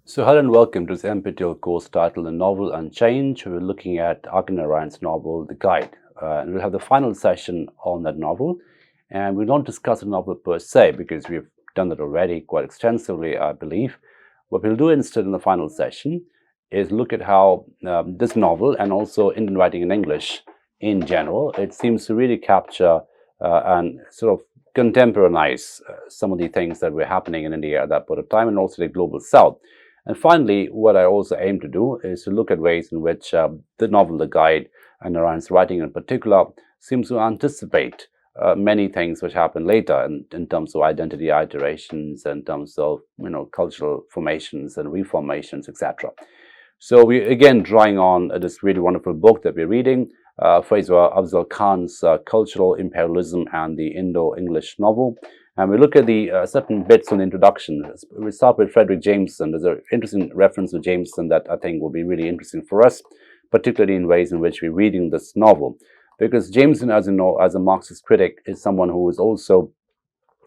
So hello and welcome to this NPTEL course titled The Novel Unchanged. We're looking at Akin Narayan's novel, The Guide. And we'll have the final session on that novel. And we don't discuss the novel per se because we've done that already quite extensively, I believe. What we'll do instead in the final session is look at how this novel and also Indian writing in English in general, it seems to really capture and sort of contemporarize some of the things that were happening in India at that point of time and also the global south. And finally, what I also aim to do is to look at ways in which the novel The Guide and Narayan's writing in particular seems to anticipate many things which happen later in terms of identity iterations, in terms of cultural formations and reformations, etc. So we again drawing on this really wonderful book that we're reading, Faizul Afzal Khan's Cultural Imperialism and the Indo-English Novel. And we look at the certain bits on the introduction. We start with Fredric Jameson. There's an interesting reference to Jameson that I think will be really interesting for us, particularly in ways in which we're reading this novel. Because Jameson, as you know, as a Marxist critic, is someone who is also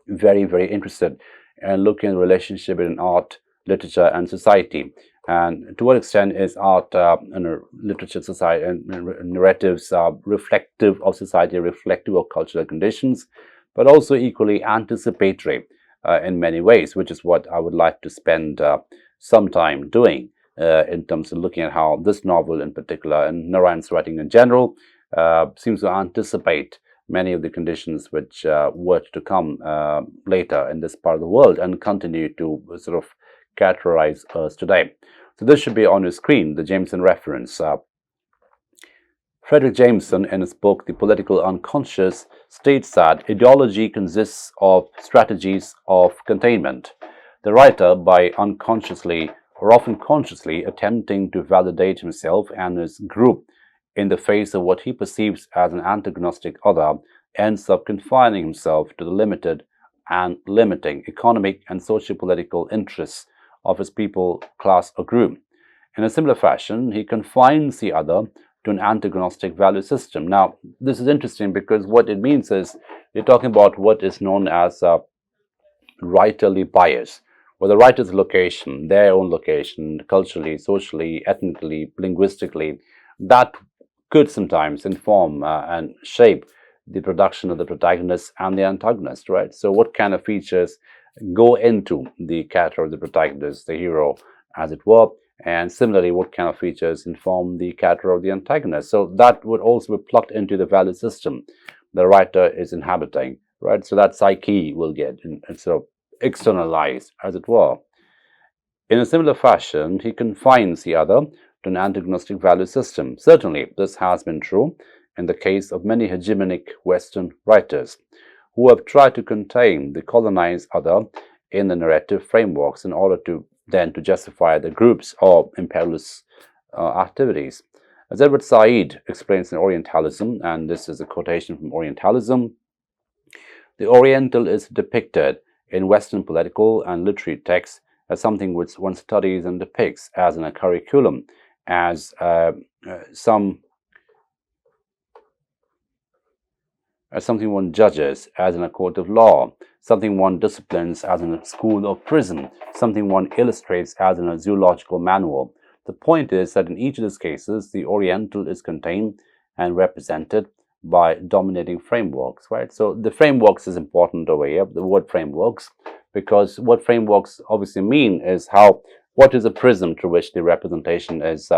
very, very interested in looking at the relationship between art, literature, and society. And to what extent is art and literature, society, and narratives reflective of society, reflective of cultural conditions, but also equally anticipatory in many ways, which is what I would like to spend some time doing in terms of looking at how this novel in particular, and Narayan's writing in general, seems to anticipate many of the conditions which were to come later in this part of the world and continue to sort of characterize us today. So this should be on your screen, the Jameson reference. Fredric Jameson, in his book The Political Unconscious, states that ideology consists of strategies of containment. The writer, by unconsciously or often consciously attempting to validate himself and his group in the face of what he perceives as an antagonistic other, ends up confining himself to the limited and limiting economic and socio-political interests of his people, class, or group. In a similar fashion, he confines the other to an antagonistic value system. Now, this is interesting because what it means is you're talking about what is known as writerly bias, where the writer's location, their own location, culturally, socially, ethnically, linguistically, that could sometimes inform and shape the production of the protagonist and the antagonist, right? So what kind of features go into the character of the protagonist, the hero, as it were, and similarly, what kind of features inform the character of the antagonist? So that would also be plugged into the value system the writer is inhabiting, right? So that psyche will get sort of externalized, as it were. In a similar fashion, he confines the other to an antagonistic value system. Certainly, this has been true in the case of many hegemonic Western writers who have tried to contain the colonized other in the narrative frameworks in order to then to justify the group's or imperialist activities. As Edward Said explains in Orientalism, and this is a quotation from Orientalism, the Oriental is depicted in Western political and literary texts as something which one studies and depicts as in a curriculum, as something one judges as in a court of law, something one disciplines as in a school or prison, something one illustrates as in a zoological manual. The point is that in each of these cases, the Oriental is contained and represented by dominating frameworks, right? So the frameworks is important over here, the word frameworks, because what frameworks obviously mean is what is a prism through which the representation is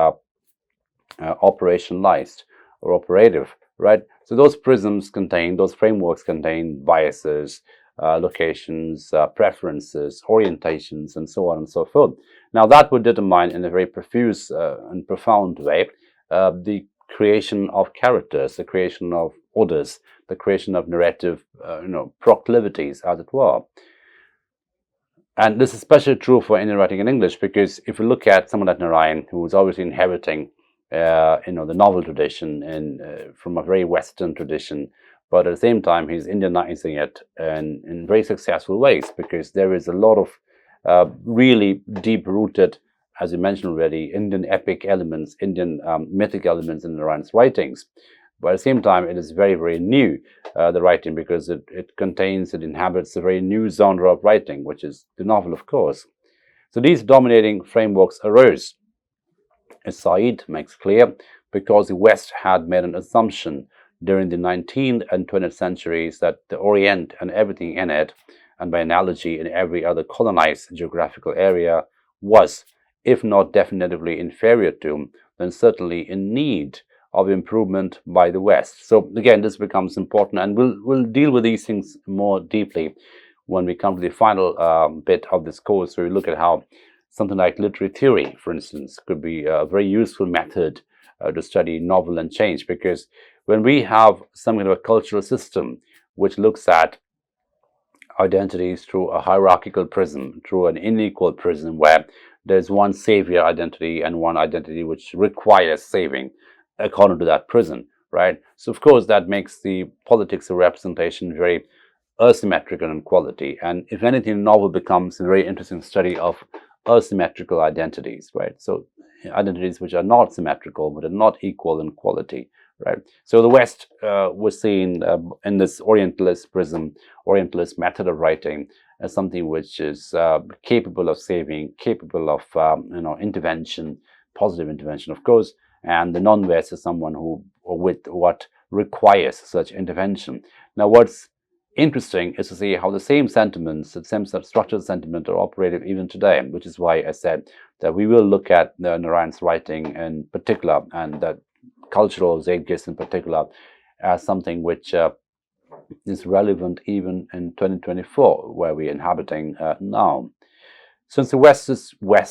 operationalized or operative, right? So those prisms contain, those frameworks contain biases, locations, preferences, orientations, and so on and so forth. Now that would determine in a very profuse and profound way the creation of characters, the creation of orders, the creation of narrative proclivities, as it were. And this is especially true for Indian writing in English, because if you look at someone like Narayan, who is obviously inheriting the novel tradition and from a very Western tradition, but at the same time he's Indianizing it in very successful ways, because there is a lot of really deep-rooted, as you mentioned already, Indian epic elements, Indian mythic elements in Narayan's writings. But at the same time, it is very, very new, the writing, because it inhabits a very new genre of writing, which is the novel, of course. So these dominating frameworks arose, as Said makes clear, because the West had made an assumption during the 19th and 20th centuries that the Orient and everything in it, and by analogy in every other colonized geographical area, was, if not definitively inferior to, then certainly in need of improvement by the West. So again, this becomes important, and we'll deal with these things more deeply when we come to the final bit of this course, where we look at how something like literary theory, for instance, could be a very useful method to study novel and change, because when we have some kind of a cultural system which looks at identities through a hierarchical prism, through an unequal prism, where there's one savior identity and one identity which requires saving according to that prism, right? So of course that makes the politics of representation very asymmetrical in quality, and if anything, novel becomes a very interesting study of asymmetrical identities, right? So identities which are not symmetrical, but are not equal in quality, right? So the West was seen in this Orientalist prism, Orientalist method of writing, as something which is capable of saving, capable of intervention, positive intervention, of course, and the non-West is someone who, with what requires such intervention. Now, what's interesting is to see how the same sentiments, the same structural sentiment, are operative even today, which is why I said that we will look at Narayan's writing in particular, and that cultural zeitgeist in particular, as something which is relevant even in 2024, where we're inhabiting now. Since the West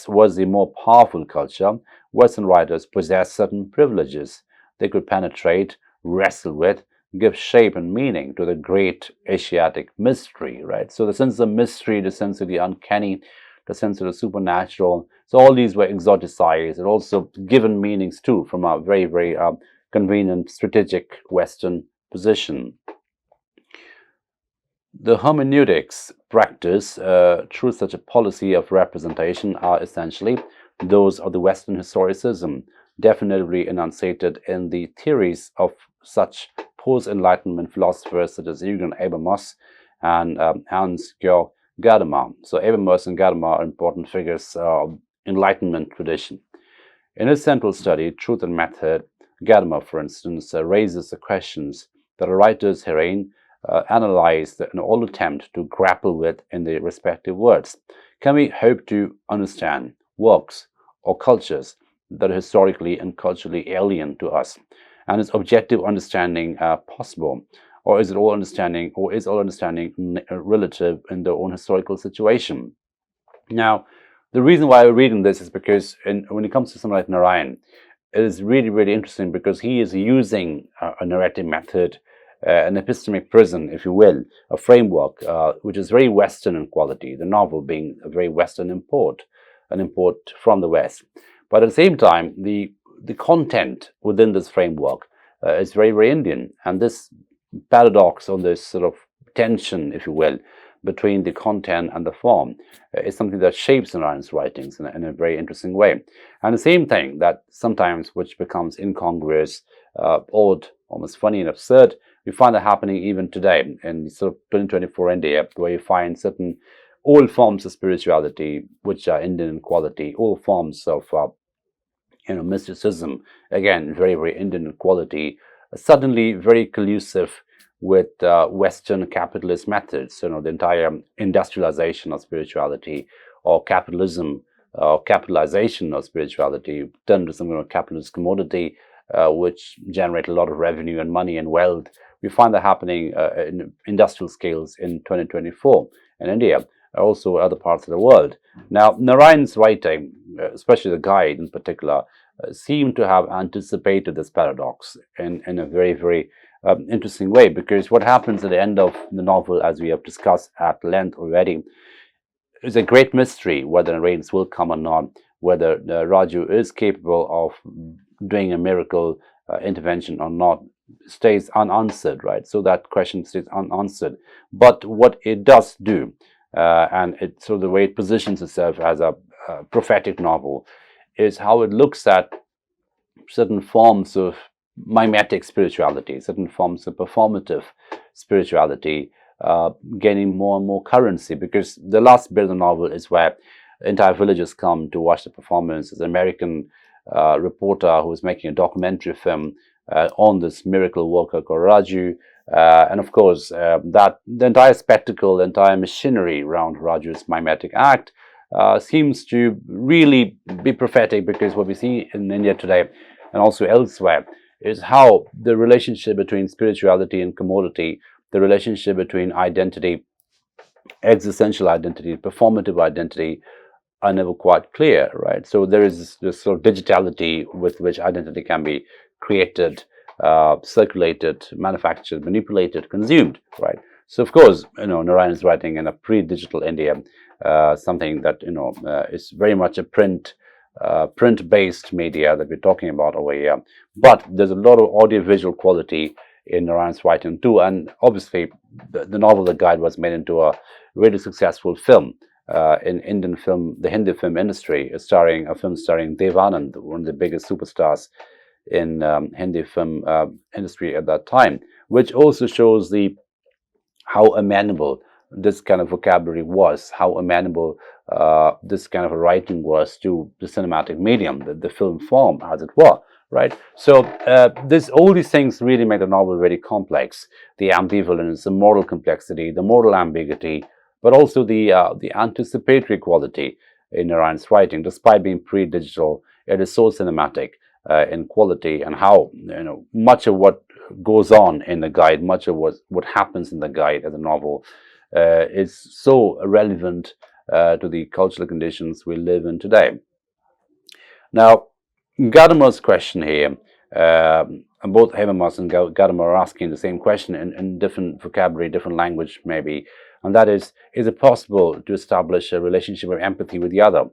was the more powerful culture, Western writers possessed certain privileges. They could penetrate, wrestle with, give shape and meaning to the great Asiatic mystery, right? So the sense of mystery, the sense of the uncanny, the sense of the supernatural, so all these were exoticized and also given meanings too from a very, very convenient, strategic Western position. The hermeneutics practice through such a policy of representation are essentially those of the Western historicism, definitively enunciated in the theories of such post-Enlightenment philosophers such as Jürgen Habermas and Hans-Georg Gadamer. So Habermas and Gadamer are important figures of Enlightenment tradition. In his central study, Truth and Method, Gadamer, for instance, raises the questions that a writer's herein analyze in all attempt to grapple with in the respective words. Can we hope to understand works or cultures that are historically and culturally alien to us? And is objective understanding possible? Or is all understanding relative in their own historical situation? Now, the reason why we're reading this is because when it comes to someone like Narayan, it is really, really interesting because he is using a narrative method, an epistemic prism, if you will, a framework which is very Western in quality, the novel being a very Western import, an import from the West. But at the same time, the content within this framework is very, very Indian. And this paradox, or this sort of tension, if you will, between the content and the form is something that shapes Narayan's writings in a very interesting way. And the same thing that sometimes which becomes incongruous, odd, almost funny and absurd, we find that happening even today in sort of 2024 India, where you find certain old forms of spirituality which are Indian in quality, old forms of mysticism, again very, very Indian in quality, suddenly very collusive with Western capitalist methods, the entire industrialization of spirituality, or capitalism, or capitalization of spirituality, turned into some kind of capitalist commodity, which generate a lot of revenue and money and wealth. We find that happening in industrial scales in 2024 in India, also other parts of the world. Now, Narayan's writing, especially the guide in particular, seem to have anticipated this paradox in a very, very interesting way, because what happens at the end of the novel, as we have discussed at length already, is a great mystery whether the rains will come or not, whether Raju is capable of doing a miracle intervention or not, stays unanswered, right? So that question stays unanswered. But what it does do, and the way it positions itself as a prophetic novel, is how it looks at certain forms of mimetic spirituality, certain forms of performative spirituality, gaining more and more currency, because the last bit of the novel is where entire villages come to watch the performance. There's an American reporter who was making a documentary film on this miracle worker called Raju. And of course, that the entire spectacle, the entire machinery around Raju's mimetic act seems to really be prophetic, because what we see in India today and also elsewhere is how the relationship between spirituality and commodity, the relationship between identity, existential identity, performative identity, are never quite clear, right? So there is this sort of digitality with which identity can be created, circulated, manufactured, manipulated, consumed, right? So of course, Narayan is writing in a pre-digital India, something that is very much a print-based media that we're talking about over here. But there's a lot of audio-visual quality in Narayan's writing too, and obviously the novel The Guide was made into a really successful film in Indian film, the Hindi film industry, starring Dev Anand, one of the biggest superstars in Hindi film industry at that time, which also shows how amenable this kind of vocabulary was, how amenable this kind of writing was to the cinematic medium, the film form, as it were, right? So all these things really make the novel very complex. The ambivalence, the moral complexity, the moral ambiguity, but also the anticipatory quality in Narayan's writing. Despite being pre-digital, it is so cinematic in quality, and how much of what goes on in the guide, much of what happens in the guide as a novel is so relevant to the cultural conditions we live in today. Now, Gadamer's question here, and both Habermas and Gadamer are asking the same question in different vocabulary, different language maybe, and that is it possible to establish a relationship of empathy with the other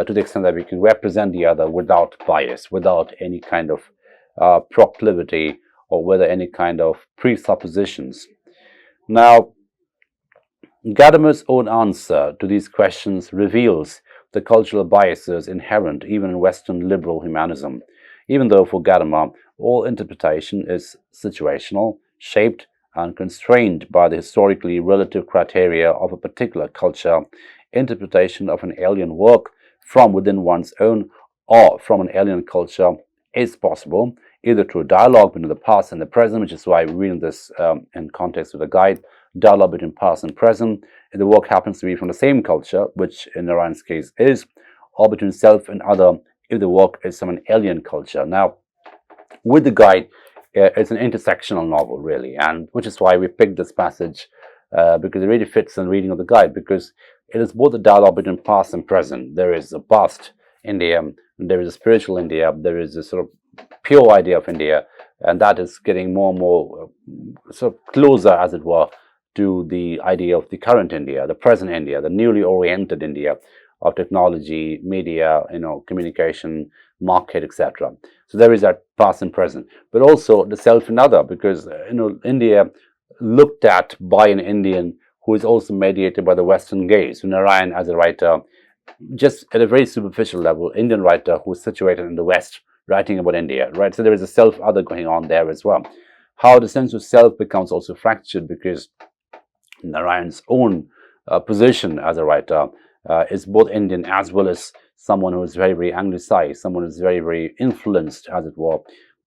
to the extent that we can represent the other without bias, without any kind of proclivity, or whether any kind of presuppositions? Now, Gadamer's own answer to these questions reveals the cultural biases inherent even in Western liberal humanism, even though for Gadamer all interpretation is situational, shaped and constrained by the historically relative criteria of a particular culture. Interpretation of an alien work from within one's own or from an alien culture is possible, either through dialogue between the past and the present, which is why we're reading this in context with a guide, dialogue between past and present, if the work happens to be from the same culture, which in Narayan's case is, or between self and other, if the work is from an alien culture. Now, with the guide, it's an intersectional novel, really, and which is why we picked this passage, because it really fits in the reading of the guide, because it is both a dialogue between past and present. There is a past India, there is a spiritual India, there is a sort of pure idea of India, and that is getting more and more sort of closer, as it were, to the idea of the current India, the present India, the newly oriented India of technology, media, communication, market, etc. So there is that past and present, but also the self and other, because India looked at by an Indian who is also mediated by the Western gaze. So Narayan, as a writer, just at a very superficial level, Indian writer who is situated in the West, writing about India, right? So there is a self-other going on there as well. How the sense of self becomes also fractured, because Narayan's own position as a writer is both Indian as well as someone who is very, very anglicized, someone who is very, very influenced, as it were,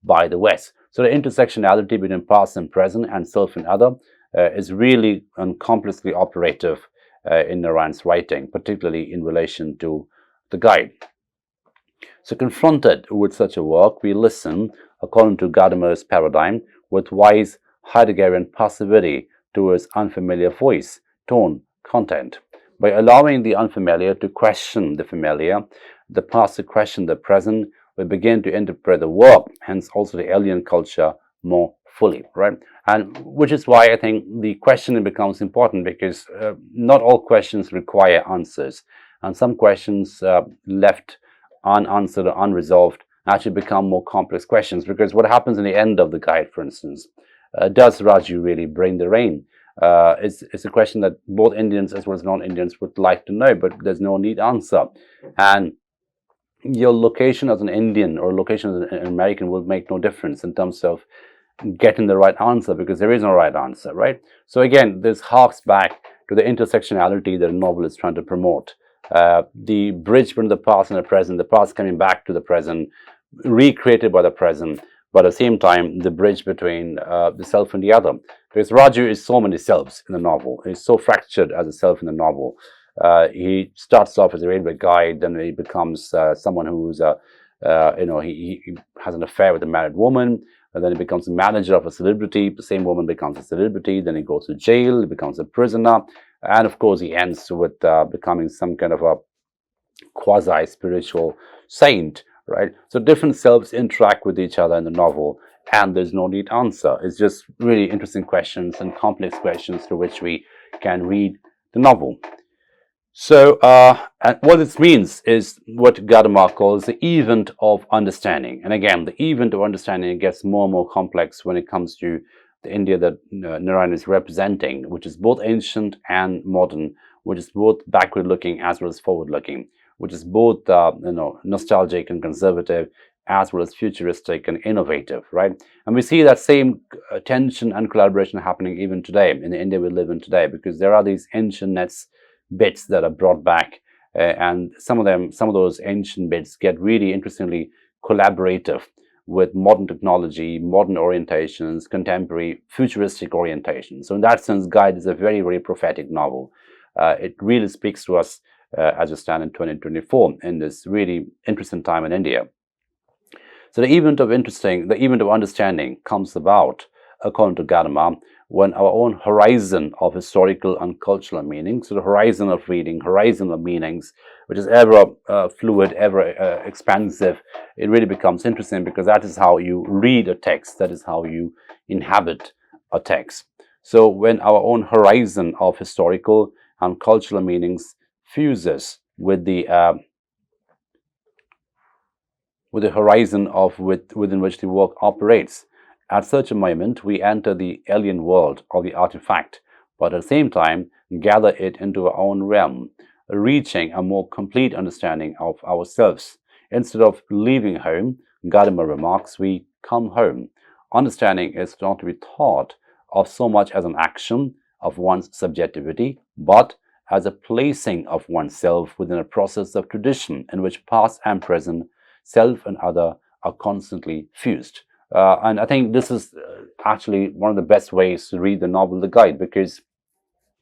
by the West. So the intersectionality between past and present and self and other is really and complexly operative in Narayan's writing, particularly in relation to the guide. So confronted with such a work, we listen, according to Gadamer's paradigm, with wise Heideggerian passivity towards unfamiliar voice, tone, content. By allowing the unfamiliar to question the familiar, the past to question the present, we begin to interpret the work, hence also the alien culture, more fully, right? And which is why I think the questioning becomes important, because not all questions require answers, and some questions left unanswered or unresolved actually become more complex questions. Because what happens in the end of the guide, for instance, does Raju really bring the rain? It's a question that both Indians as well as non-Indians would like to know, but there's no neat answer. And your location as an Indian or location as an American will make no difference in terms of getting the right answer, because there is no right answer, right? So again, this harks back to the intersectionality that a novel is trying to promote the bridge between the past and the past coming back to the present, recreated by the present, but at the same time, the bridge between the self and the other. Because Raju is so many selves in the novel. He's so fractured as a self in the novel. He starts off as a railway guide, then he becomes someone who's he has an affair with a married woman, and then he becomes a manager of a celebrity. The same woman becomes a celebrity. Then he goes to jail. He becomes a prisoner, and of course, he ends with becoming some kind of a quasi-spiritual saint. Right. So different selves interact with each other in the novel, and there's no neat answer. It's just really interesting questions and complex questions through which we can read the novel. So, and what this means is what Gadamer calls the event of understanding. And again, the event of understanding gets more and more complex when it comes to the India that Narayan is representing, which is both ancient and modern, which is both backward-looking as well as forward-looking, which is both nostalgic and conservative, as well as futuristic and innovative, right? And we see that same tension and collaboration happening even today in the India we live in today, because there are these ancient bits that are brought back, and some of those ancient bits get really interestingly collaborative with modern technology, modern orientations, contemporary futuristic orientations. So in that sense, Guide is a very, very prophetic novel. It really speaks to us as we stand in 2024 in this really interesting time in India. So the event of understanding comes about, according to Gadamer, when our own horizon of historical and cultural meaning, so the horizon of reading, horizon of meanings, which is ever fluid, ever expansive, it really becomes interesting, because that is how you read a text, that is how you inhabit a text. So when our own horizon of historical and cultural meanings fuses with the horizon within which the work operates, at such a moment, we enter the alien world of the artifact, but at the same time, gather it into our own realm, reaching a more complete understanding of ourselves. Instead of leaving home, Gadamer remarks, we come home. Understanding is not to be thought of so much as an action of one's subjectivity, but as a placing of oneself within a process of tradition in which past and present, self and other are constantly fused. And I think this is actually one of the best ways to read the novel, The Guide, because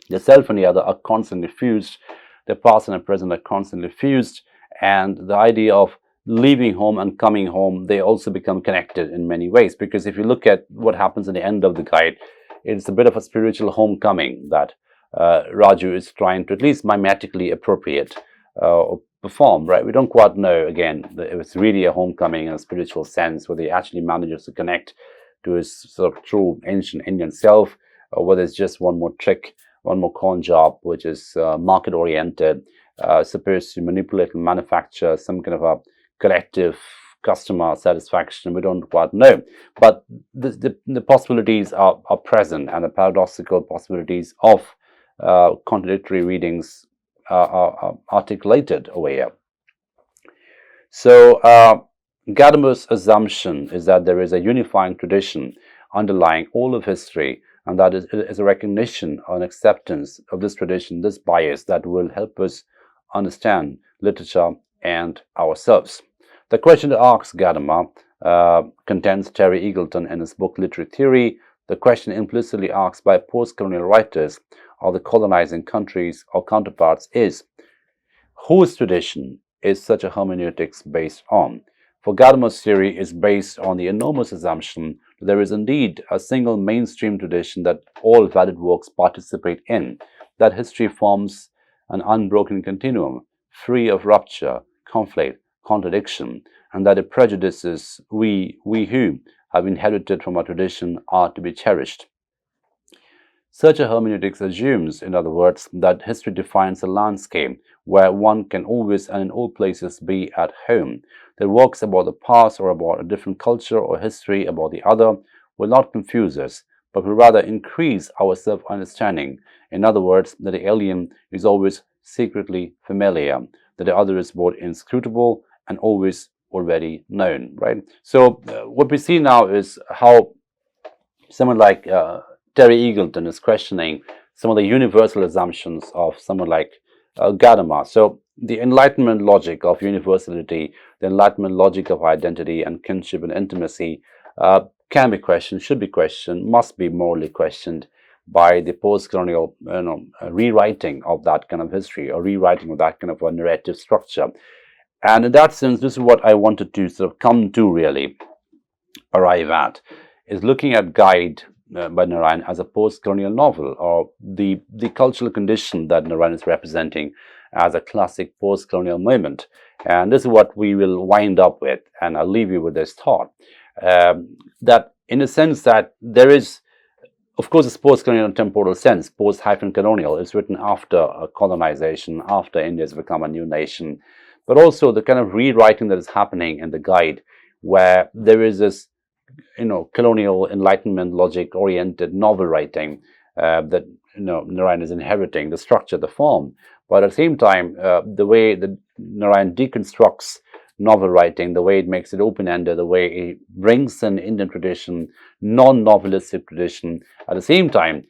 the self and the other are constantly fused, the past and the present are constantly fused, and the idea of leaving home and coming home, they also become connected in many ways. Because if you look at what happens at the end of The Guide, it's a bit of a spiritual homecoming that Raju is trying to at least mimetically appropriate or perform, right? We don't quite know, again, if it's really a homecoming in a spiritual sense, whether he actually manages to connect to his sort of true ancient Indian self, or whether it's just one more trick, one more con job, which is market-oriented, supposed to manipulate and manufacture some kind of a collective customer satisfaction. We don't quite know. But the possibilities are present, and the paradoxical possibilities of contradictory readings are articulated over here. So Gadamer's assumption is that there is a unifying tradition underlying all of history, and that is a recognition or an acceptance of this tradition, this bias, that will help us understand literature and ourselves. The question that asks Gadamer contends Terry Eagleton in his book Literary Theory. The question implicitly asked by post-colonial writers of the colonizing countries or counterparts is, whose tradition is such a hermeneutics based on? For Gadamer's theory is based on the enormous assumption that there is indeed a single mainstream tradition that all valid works participate in, that history forms an unbroken continuum, free of rupture, conflict, contradiction, and that the prejudices we who have inherited from our tradition are to be cherished. Such a hermeneutics assumes, in other words, that history defines a landscape where one can always and in all places be at home. That works about the past or about a different culture or history about the other will not confuse us, but will rather increase our self-understanding. In other words, that the alien is always secretly familiar, that the other is both inscrutable and always already known, right? So what we see now is how someone like Terry Eagleton is questioning some of the universal assumptions of someone like Gadamer. So the Enlightenment logic of universality, the Enlightenment logic of identity and kinship and intimacy can be questioned, should be questioned, must be morally questioned by the post-colonial rewriting of that kind of history, or rewriting of that kind of a narrative structure. And in that sense, this is what I wanted to sort of come to really arrive at, is looking at Guide by Narayan as a post-colonial novel, or the cultural condition that Narayan is representing as a classic post-colonial moment. And this is what we will wind up with, and I'll leave you with this thought, that in a sense that there is, of course, a post-colonial temporal sense, post-colonial is written after colonization, after India has become a new nation, but also the kind of rewriting that is happening in the Guide, where there is this colonial Enlightenment logic oriented novel writing that Narayan is inheriting, the structure, the form, but at the same time the way that Narayan deconstructs novel writing, the way it makes it open-ended, the way it brings in Indian tradition, non-novelistic tradition, at the same time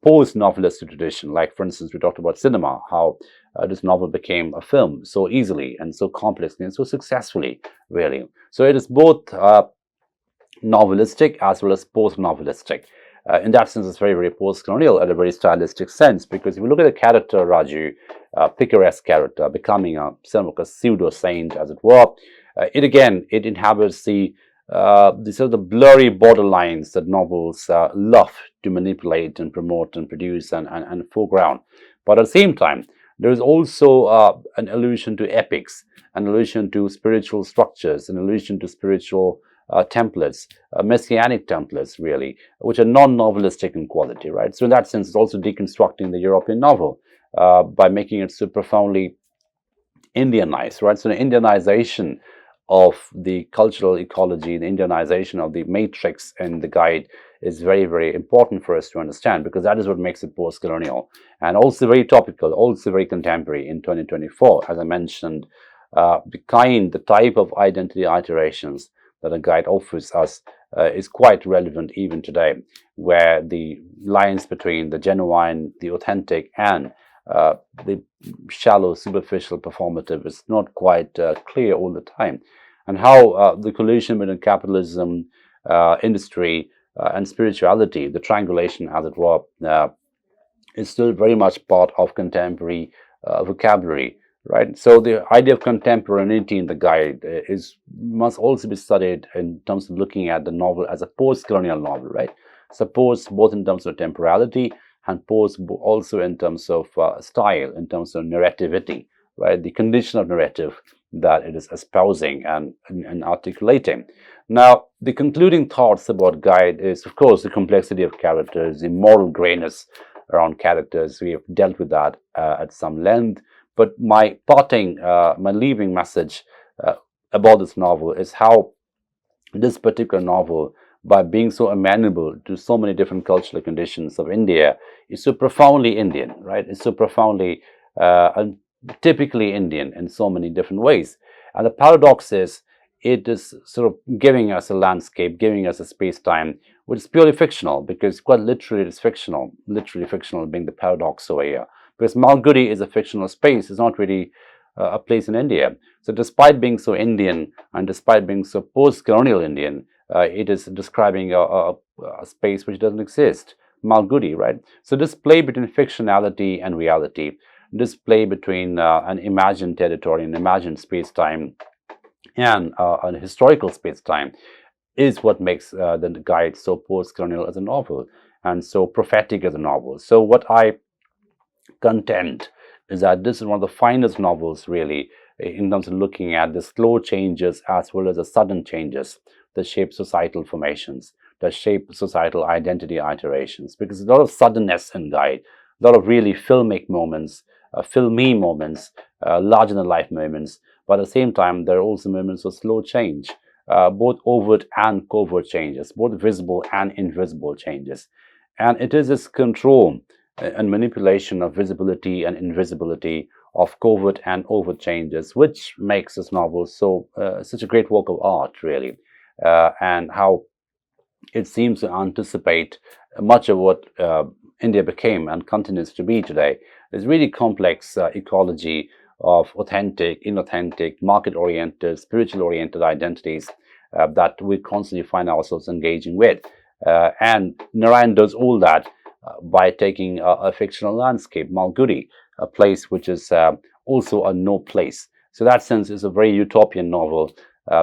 post-novelistic tradition. Like, for instance, we talked about cinema, how this novel became a film so easily and so complexly and so successfully, really. So it is both novelistic as well as post-novelistic. In that sense, it's very, very post-colonial at a very stylistic sense, because if you look at the character Raju, picaresque character, becoming a pseudo-saint, as it were, it inhabits the sort of the blurry borderlines that novels love to manipulate and promote and produce and foreground. But at the same time, there is also an allusion to epics, an allusion to spiritual structures, an allusion to spiritual templates, messianic templates, really, which are non-novelistic in quality, right? So in that sense, it's also deconstructing the European novel by making it so profoundly Indianized, right? So the Indianization of the cultural ecology, the Indianization of the matrix in the Guide is very, very important for us to understand, because that is what makes it post-colonial, and also very topical, also very contemporary in 2024. As I mentioned, the type of identity iterations that a Guide offers us is quite relevant even today, where the lines between the genuine, the authentic, and the shallow, superficial, performative is not quite clear all the time, and how the collision between capitalism, industry, and spirituality, the triangulation, as it were, is still very much part of contemporary vocabulary. Right, so the idea of contemporaneity in the Guide must also be studied in terms of looking at the novel as a post-colonial novel, right? Suppose both in terms of temporality and post also in terms of style, in terms of narrativity, right? The condition of narrative that it is espousing and articulating. Now, the concluding thoughts about Guide is, of course, the complexity of characters, the moral grayness around characters. We have dealt with that at some length. But my leaving message about this novel is how this particular novel, by being so amenable to so many different cultural conditions of India, is so profoundly Indian, right? It's so profoundly and typically Indian in so many different ways. And the paradox is, it is sort of giving us a landscape, giving us a space-time, which is purely fictional, because quite literally it is fictional, literally fictional being the paradox over here. Because Malgudi is a fictional space, it's not really a place in India. So despite being so Indian, and despite being so post-colonial Indian, it is describing a space which doesn't exist, Malgudi, right? So this play between fictionality and reality, this play between an imagined territory, an imagined space-time, and an historical space-time, is what makes the Guide so post-colonial as a novel, and so prophetic as a novel. So what I contend is that this is one of the finest novels, really, in terms of looking at the slow changes as well as the sudden changes that shape societal formations, that shape societal identity iterations. Because there's a lot of suddenness in Guide, a lot of really filmic moments, filmy moments, larger-than-life moments. But at the same time, there are also moments of slow change, both overt and covert changes, both visible and invisible changes. And it is this control and manipulation of visibility and invisibility, of covert and overt changes, which makes this novel such a great work of art, really, and how it seems to anticipate much of what India became and continues to be today. There's really complex ecology of authentic, inauthentic, market-oriented, spiritual-oriented identities that we constantly find ourselves engaging with. And Narayan does all that by taking a fictional landscape, Malgudi, a place which is also a no place. So that sense is a very utopian novel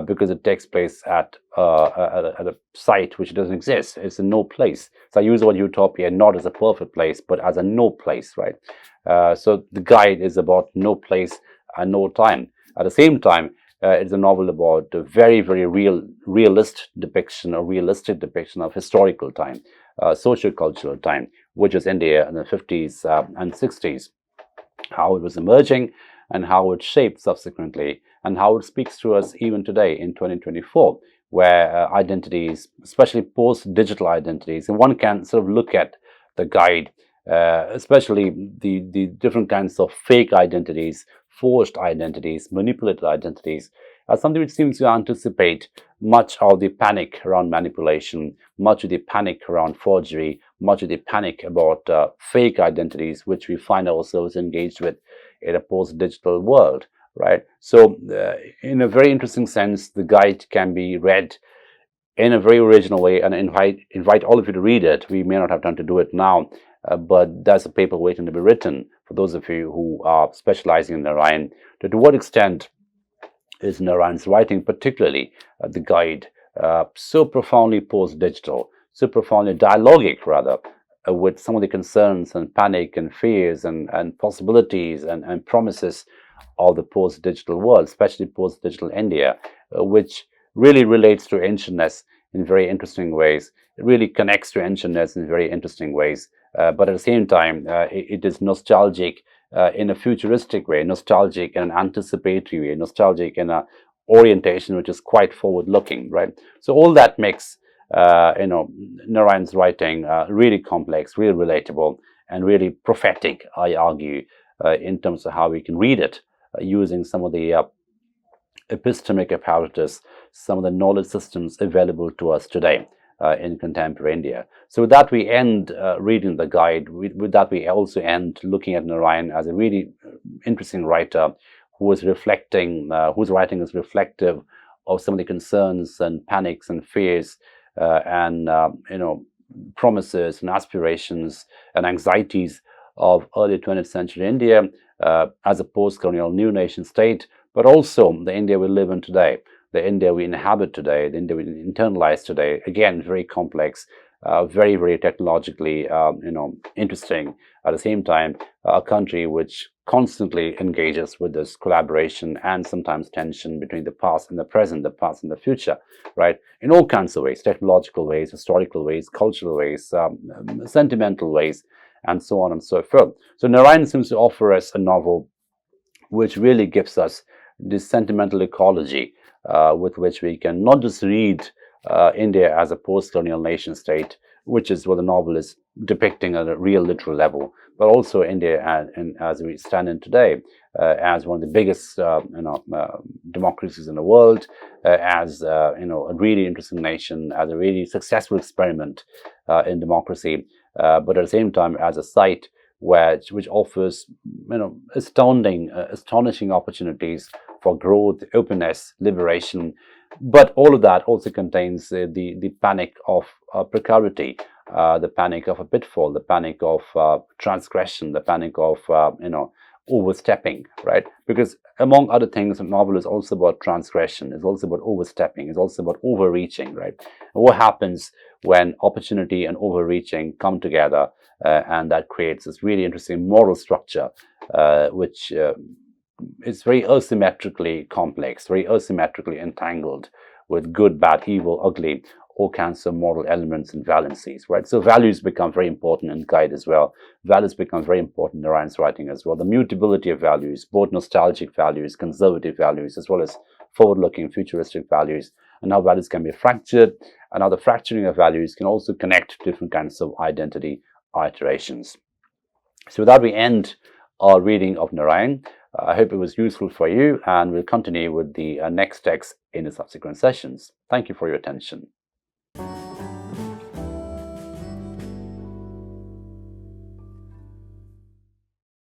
because it takes place at a site which doesn't exist. It's a no place. So I use the word utopia not as a perfect place, but as a no place, right? So the guide is about no place and no time. At the same time, it's a novel about a very, very realistic depiction of historical time, socio-cultural time, which is India in the 50s and 60s, how it was emerging and how it shaped subsequently, and how it speaks to us even today in 2024, where identities, especially post-digital identities, and one can sort of look at the guide, especially the different kinds of fake identities, forced identities, manipulated identities, as something which seems to anticipate much of the panic around manipulation, much of the panic around forgery, much of the panic about fake identities, which we find ourselves engaged with in a post-digital world, right? So in a very interesting sense, the guide can be read in a very original way, and invite all of you to read it. We may not have time to do it now, but there's a paper waiting to be written for those of you who are specializing in Narayan. To what extent is Narayan's writing, particularly the guide, so profoundly post-digital, so profoundly dialogic, rather, with some of the concerns and panic and fears and possibilities and promises of the post-digital world, especially post-digital India, which really relates to ancientness in very interesting ways. It really connects to ancientness in very interesting ways, but at the same time, it is nostalgic in a futuristic way, nostalgic in an anticipatory way, nostalgic in a orientation which is quite forward-looking, right? So all that makes Narayan's writing really complex, really relatable, and really prophetic, I argue, in terms of how we can read it using some of the epistemic apparatus, some of the knowledge systems available to us today in contemporary India. So with that, we end reading the guide. With that, we also end looking at Narayan as a really interesting writer who is reflecting, whose writing is reflective of some of the concerns and panics and fears and promises and aspirations and anxieties of early 20th century India as a post-colonial new nation state, but also the India we live in today, the India we inhabit today, the India we internalize today. Again, very complex, very, very technologically, interesting. At the same time, a country which constantly engages with this collaboration and sometimes tension between the past and the present, the past and the future, right? In all kinds of ways, technological ways, historical ways, cultural ways, sentimental ways, and so on and so forth. So Narayan seems to offer us a novel which really gives us this sentimental ecology with which we can not just read India as a post-colonial nation state, which is what the novel is depicting at a real literal level, but also India as we stand in today, as one of the biggest democracies in the world, as a really interesting nation, as a really successful experiment in democracy, but at the same time as a site which offers astonishing opportunities for growth, openness, liberation. But all of that also contains the panic of precarity, the panic of a pitfall, the panic of transgression, the panic of overstepping, right? Because among other things, a novel is also about transgression, it's also about overstepping, it's also about overreaching, right? And what happens when opportunity and overreaching come together, and that creates this really interesting moral structure, which is very asymmetrically complex, very asymmetrically entangled with good, bad, evil, ugly, all kinds of moral elements and valencies, right? So values become very important in Guide as well. Values become very important in Narayan's writing as well. The mutability of values, both nostalgic values, conservative values, as well as forward-looking, futuristic values, and how values can be fractured, and how the fracturing of values can also connect to different kinds of identity iterations. So with that, we end our reading of Narayan. I hope it was useful for you, and we'll continue with the next text in the subsequent sessions. Thank you for your attention.